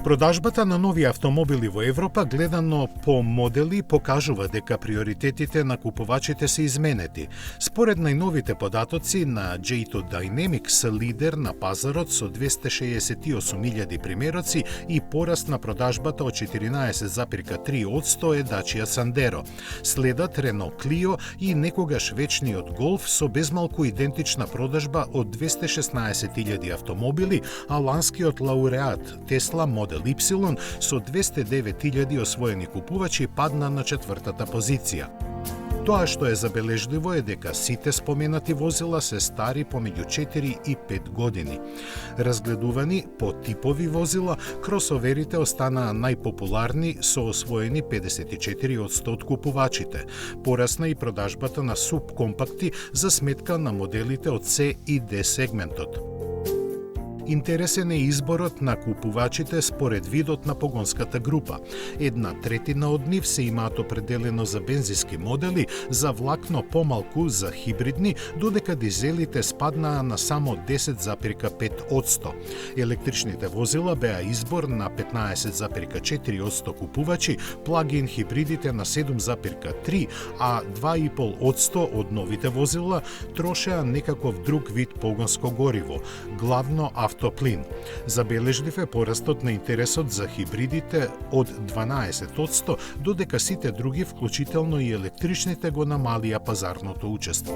Продажбата на нови автомобили во Европа гледано по модели покажува дека приоритетите на купувачите се изменети. Според најновите податоци на J2 Dynamics, лидер на пазарот со 268.000 примероци и пораст на продажбата од 14,3% е Dacia Sandero. Следат Renault Clio и некогаш вечниот Golf со безмалку идентична продажба од 216.000 автомобили, а ланскиот лауреат Tesla Model Y со 209.000 освоени купувачи падна на четвртата позиција. Тоа што е забележливо е дека сите споменати возила се стари помеѓу 4 и 5 години. Разгледувани по типови возила, кросоверите останаа најпопуларни со освоени 54% од купувачите. Порасна и продажбата на субкомпакти за сметка на моделите од C и D сегментот. Интересен е изборот на купувачите според видот на погонската група. 1/3 од нив се имаат определено за бензински модели, за влакно помалку за хибридни, додека дизелите спаднаа на само 10,5%. Електричните возила беа избор на 15,4% купувачи, плагин хибридите на 7,3%, а 2,5% од новите возила трошеа некаков друг вид погонско гориво, главно автоплин. Забележлив е порастот на интересот за хибридите од 12%, додека сите други, вклучително и електричните, го намалија пазарното учество.